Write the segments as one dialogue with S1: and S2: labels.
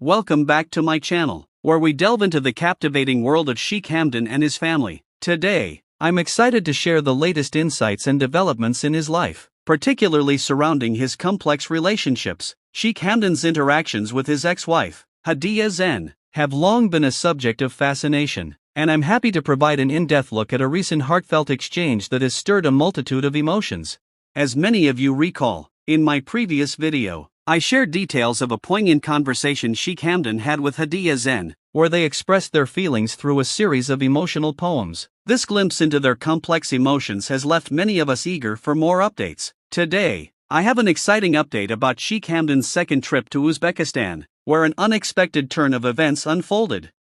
S1: welcome back to my channel, where we delve into the captivating world of Sheikh Hamdan and his family. Today, I'm excited to share the latest insights and developments in his life, particularly surrounding his complex relationships. Sheikh Hamdan's interactions with his ex-wife, Hadiya Zen, have long been a subject of fascination, and I'm happy to provide an in-depth look at a recent heartfelt exchange that has stirred a multitude of emotions. As many of you recall, in my previous video, I shared details of a poignant conversation Sheikh Hamdan had with Hadiya Zen, where they expressed their feelings through a series of emotional poems. This glimpse into their complex emotions has left many of us eager for more updates. Today, I have an exciting update about Sheikh Hamdan's second trip to Uzbekistan, where an unexpected turn of events unfolded.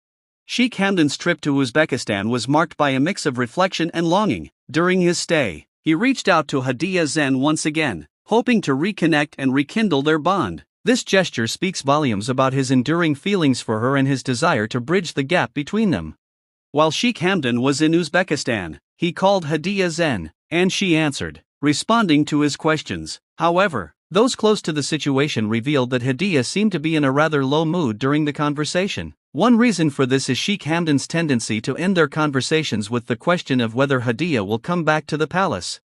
S1: Sheikh Hamdan's trip to Uzbekistan was marked by a mix of reflection and longing. During his stay, he reached out to Hadiya Zen once again, hoping to reconnect and rekindle their bond. This gesture speaks volumes about his enduring feelings for her and his desire to bridge the gap between them. While Sheikh Hamdan was in Uzbekistan, he called Hadiya Zen, and she answered, responding to his questions. However, those close to the situation revealed that Hadiya seemed to be in a rather low mood during the conversation. One reason for this is Sheikh Hamdan's tendency to end their conversations with the question of whether Hadiya will come back to the palace.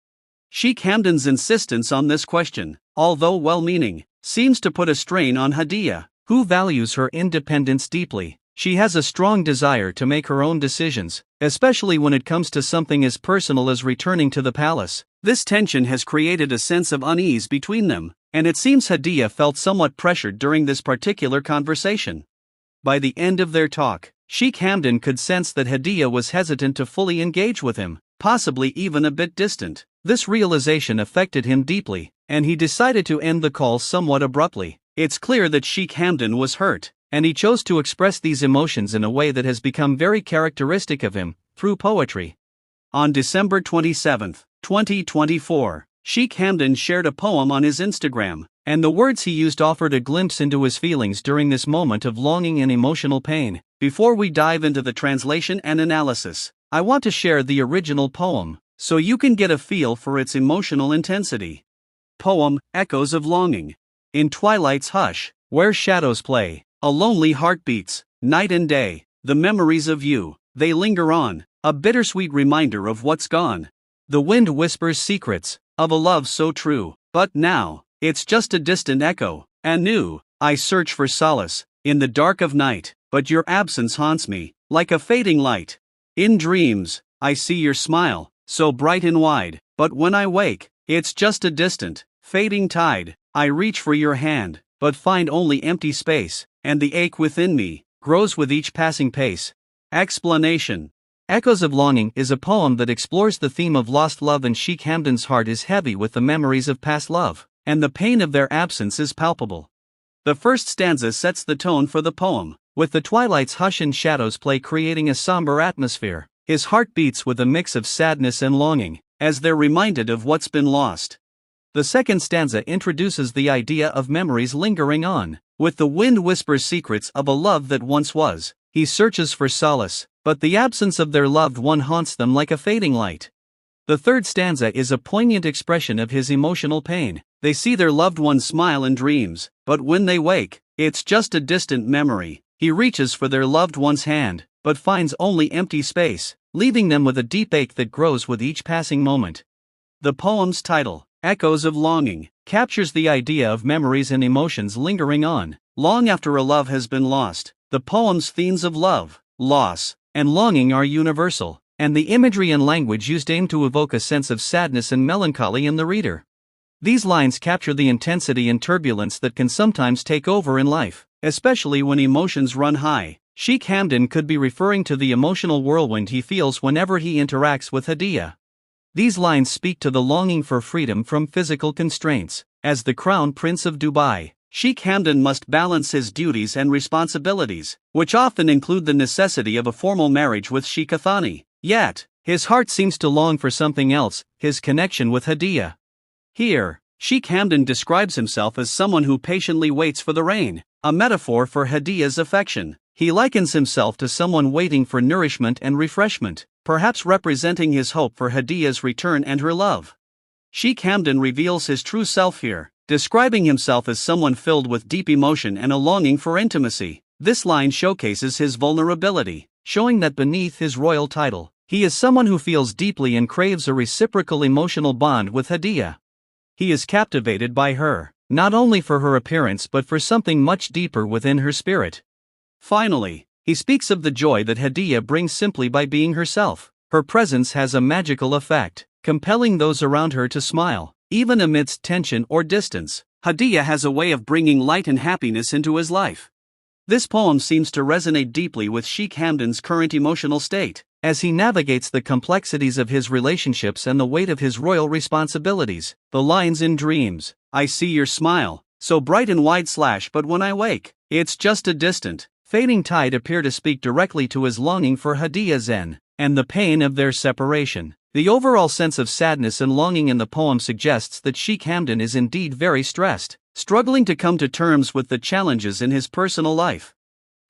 S1: Sheikh Hamdan's insistence on this question, although well-meaning, seems to put a strain on Hadiya, who values her independence deeply. She has a strong desire to make her own decisions, especially when it comes to something as personal as returning to the palace. This tension has created a sense of unease between them, and it seems Hadiya felt somewhat pressured during this particular conversation. By the end of their talk, Sheikh Hamdan could sense that Hadiya was hesitant to fully engage with him, possibly even a bit distant. This realization affected him deeply, and he decided to end the call somewhat abruptly. It's clear that Sheikh Hamdan was hurt, and he chose to express these emotions in a way that has become very characteristic of him, through poetry. On December 27, 2024, Sheikh Hamdan shared a poem on his Instagram, and the words he used offered a glimpse into his feelings during this moment of longing and emotional pain. Before we dive into the translation and analysis, I want to share the original poem, so you can get a feel for its emotional intensity. Poem, Echoes of Longing. In twilight's hush, where shadows play, a lonely heart beats, night and day, the memories of you, they linger on, a bittersweet reminder of what's gone. The wind whispers secrets, of a love so true, but now, it's just a distant echo, anew, I search for solace, in the dark of night, but your absence haunts me, like a fading light. In dreams, I see your smile, so bright and wide, but when I wake, it's just a distant, fading tide. I reach for your hand, but find only empty space, and the ache within me grows with each passing pace. Explanation. Echoes of Longing is a poem that explores the theme of lost love, and Sheikh Hamdan's heart is heavy with the memories of past love, and the pain of their absence is palpable. The first stanza sets the tone for the poem, with the twilight's hush and shadows play creating a somber atmosphere. His heart beats with a mix of sadness and longing, as they're reminded of what's been lost. The second stanza introduces the idea of memories lingering on. With the wind whispers secrets of a love that once was, he searches for solace, but the absence of their loved one haunts them like a fading light. The third stanza is a poignant expression of his emotional pain. They see their loved one smile in dreams, but when they wake, it's just a distant memory. He reaches for their loved one's hand, but finds only empty space, leaving them with a deep ache that grows with each passing moment. The poem's title, Echoes of Longing, captures the idea of memories and emotions lingering on, long after a love has been lost. The poem's themes of love, loss, and longing are universal, and the imagery and language used aim to evoke a sense of sadness and melancholy in the reader. These lines capture the intensity and turbulence that can sometimes take over in life, especially when emotions run high. Sheikh Hamdan could be referring to the emotional whirlwind he feels whenever he interacts with Hadiya. These lines speak to the longing for freedom from physical constraints. As the Crown Prince of Dubai, Sheikh Hamdan must balance his duties and responsibilities, which often include the necessity of a formal marriage with Sheikha Thani. Yet, his heart seems to long for something else, his connection with Hadiya. Here, Sheikh Hamdan describes himself as someone who patiently waits for the rain, a metaphor for Hadiya's affection. He likens himself to someone waiting for nourishment and refreshment, perhaps representing his hope for Hadiya's return and her love. Sheikh Hamdan reveals his true self here, describing himself as someone filled with deep emotion and a longing for intimacy. This line showcases his vulnerability, showing that beneath his royal title, he is someone who feels deeply and craves a reciprocal emotional bond with Hadiyah. He is captivated by her, not only for her appearance but for something much deeper within her spirit. Finally, he speaks of the joy that Hadiyah brings simply by being herself. Her presence has a magical effect, compelling those around her to smile, even amidst tension or distance. Hadiyah has a way of bringing light and happiness into his life. This poem seems to resonate deeply with Sheikh Hamdan's current emotional state, as he navigates the complexities of his relationships and the weight of his royal responsibilities. The lines in Dreams, "I see your smile, so bright and wide / but when I wake, it's just a distant, fading tide" appear to speak directly to his longing for Hadiyah Zen, and the pain of their separation. The overall sense of sadness and longing in the poem suggests that Sheikh Hamdan is indeed very stressed, struggling to come to terms with the challenges in his personal life.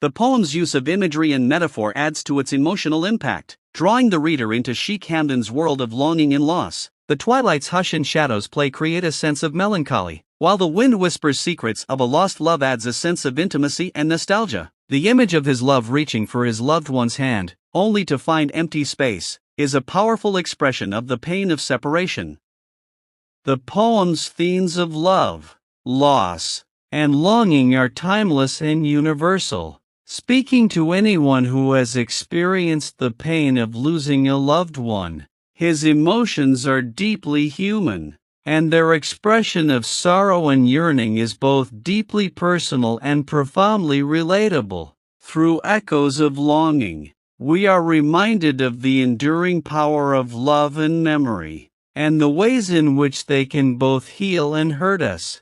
S1: The poem's use of imagery and metaphor adds to its emotional impact, drawing the reader into Sheikh Hamdan's world of longing and loss. The twilight's hush and shadows play create a sense of melancholy, while the wind whispers secrets of a lost love adds a sense of intimacy and nostalgia. The image of his love reaching for his loved one's hand, only to find empty space, is a powerful expression of the pain of separation. The poem's themes of love, loss, and longing are timeless and universal, speaking to anyone who has experienced the pain of losing a loved one. His emotions are deeply human, and their expression of sorrow and yearning is both deeply personal and profoundly relatable. Through echoes of longing, we are reminded of the enduring power of love and memory, and the ways in which they can both heal and hurt us.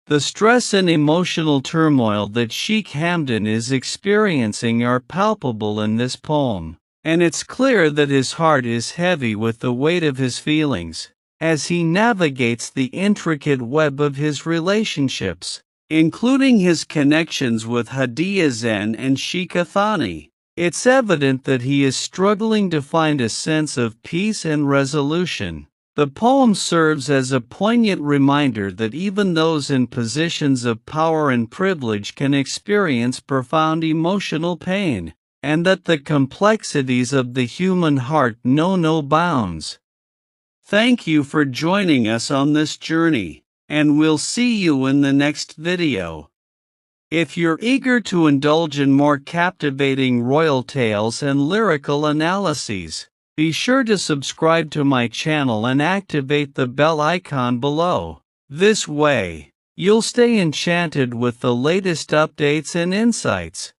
S1: The stress and emotional turmoil that Sheikh Hamdan is experiencing are palpable in this poem, and it's clear that his heart is heavy with the weight of his feelings, as he navigates the intricate web of his relationships, including his connections with Hadiyah Zen and Sheikh Athani. It's evident that he is struggling to find a sense of peace and resolution. The poem serves as a poignant reminder that even those in positions of power and privilege can experience profound emotional pain, and that the complexities of the human heart know no bounds. Thank you for joining us on this journey, and we'll see you in the next video. If you're eager to indulge in more captivating royal tales and lyrical analyses, be sure to subscribe to my channel and activate the bell icon below. This way, you'll stay enchanted with the latest updates and insights.